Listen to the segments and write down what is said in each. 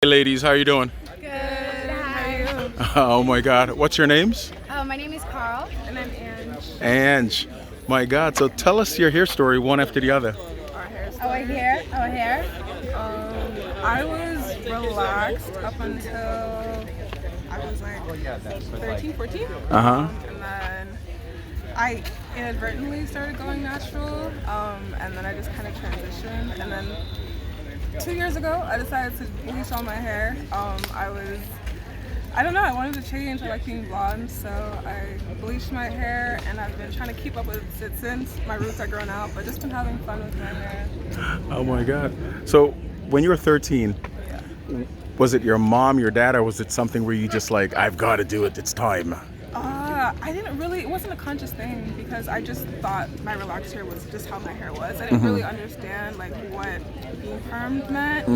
Hey ladies, how you doing? Good. How are you? Oh my God, what's your names? My name is Carl. And I'm Ange. Ange. My God, so tell us your hair story one after the other. Our hair story. Our hair. I was relaxed up until I was like 13, 14. And then I inadvertently started going natural. And then I just kind of transitioned. And then 2 years ago, I decided to bleach all my hair. I don't know, I wanted to change. I like being blonde, so I bleached my hair, and I've been trying to keep up with it since. My roots are grown out, but just been having fun with my hair. Oh my God. So when you were 13, was it your mom, your dad, or was it something where you just like, I've got to do it, it's time? I didn't really, it wasn't a conscious thing because I just thought my relaxed hair was just how my hair was. I didn't really understand like what being permed meant.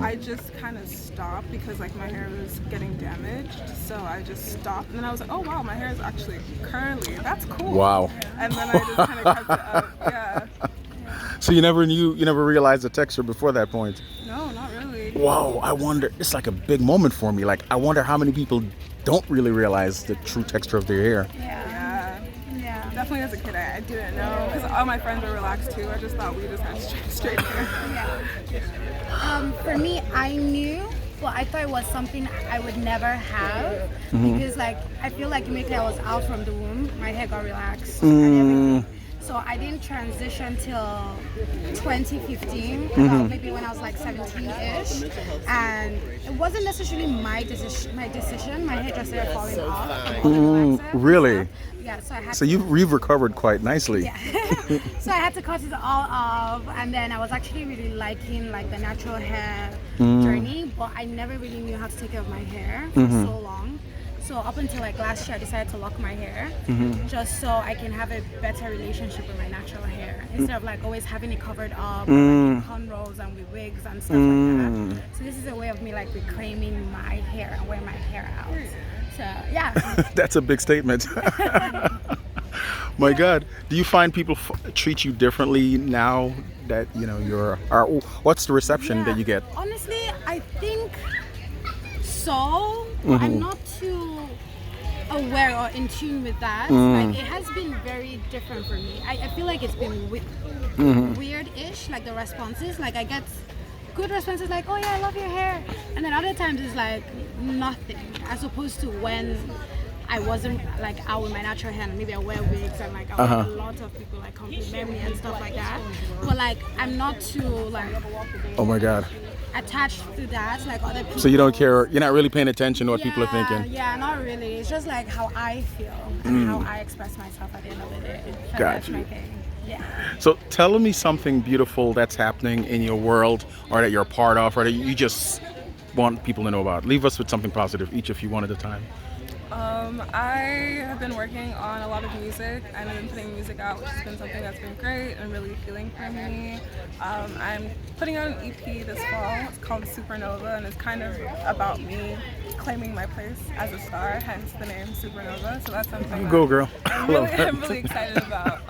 I just kind of stopped because like my hair was getting damaged. So I just stopped and then I was like, oh wow, my hair is actually curly. That's cool. Wow. And then I just kind of kept it up. Yeah. So you never realized the texture before that point? No, not really. Wow, I wonder, it's like a big moment for me. Like, I wonder how many people don't really realize the true texture of their hair. Yeah. Definitely as a kid, I didn't know because all my friends were relaxed too. I just thought we just had straight hair. For me, I knew. Well, I thought it was something I would never have because, like, I feel like immediately I was out from the womb, my hair got relaxed and everything. So I didn't transition till 2015, about maybe when I was like 17-ish, and it wasn't necessarily my decision. My hair just started falling off. Really? Yeah. So I had. So you've recovered quite nicely. Yeah. So I had to cut it all off, and then I was actually really liking like the natural hair journey, but I never really knew how to take care of my hair for so long. So up until like last year, I decided to lock my hair just so I can have a better relationship with my natural hair instead of like always having it covered up with like cornrows and with wigs and stuff like that. So this is a way of me like reclaiming my hair and wearing my hair out. So yeah. That's a big statement. My God, do you find people treat you differently now that what's the reception that you get? Honestly, I think so. I'm not too aware or in tune with that. Like it has been very different for me. I feel like it's been weird-ish, like the responses. Like I get good responses like, oh yeah, I love your hair. And then other times it's like nothing. As opposed to when I wasn't like out with my natural hair and maybe I wear wigs and like I have a lot of people like compliment me and stuff like that. But like I'm not too like, oh my God, attached to that like other people. So you don't care, you're not really paying attention to what people are thinking? Yeah, not really. It's just like how I feel and how I express myself at the end of the day. So that's my thing. Yeah. So tell me something beautiful that's happening in your world or that you're a part of or that you just want people to know about. Leave us with something positive, each of you one at a time. I have been working on a lot of music and I've been putting music out, which has been something that's been great and really healing for me. I'm putting out an EP this fall. It's called Supernova and it's kind of about me claiming my place as a star, hence the name Supernova. So that's something Go girl. I'm really excited about.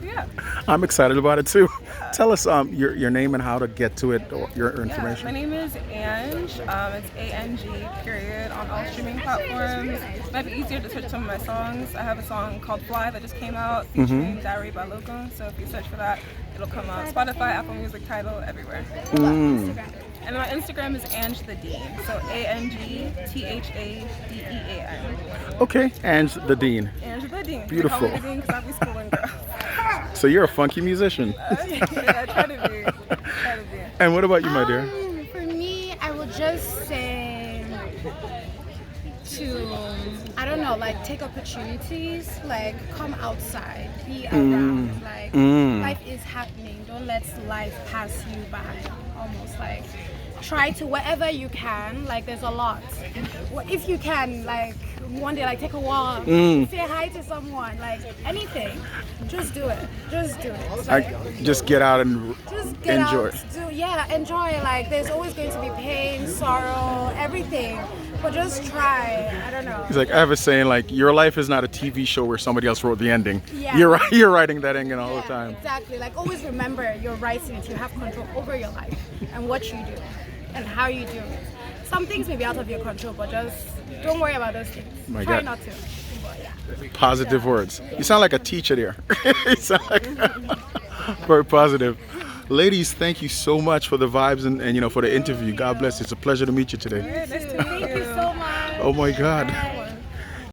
Yeah. I'm excited about it too. Tell us your name and how to get to it or your information. My name is Ange. It's A-N-G period on all streaming platforms. It might be easier to search some of my songs. I have a song called Fly that just came out featuring Diary by Loco. So if you search for that, it'll come out. Spotify, Apple Music, Tidal, everywhere. And my Instagram is Ange the Dean. So ANGTHADEAN. Okay, Ange the Dean. Ange the Dean. Beautiful. They call me the Dean because I be schooling girls. So you're a funky musician. Yeah, I try to be. And what about you, my dear? For me, I would just say to, I don't know, like take opportunities, like come outside, be around, like life is happening. Don't let life pass you by. Almost like try to wherever you can. Like there's a lot. If you can, like one day, like take a walk, say hi to someone, like anything. Just do it. Just do it. Like, just get out and enjoy. Enjoy. Like there's always going to be pain, sorrow, everything. But just try. I don't know. He's like, I have a saying like, your life is not a TV show where somebody else wrote the ending. Yeah. You're writing that ending all the time. Exactly. Like always remember you're writing it. You have control over your life and what you do and how you do it. some things may be out of your control, but just don't worry about those things. My Try God. not to. But yeah. Positive words. You sound like a teacher there. You sound like very positive. Ladies, thank you so much for the vibes and for the interview. God bless. It's a pleasure to meet you today. Thank you so much. Oh my God.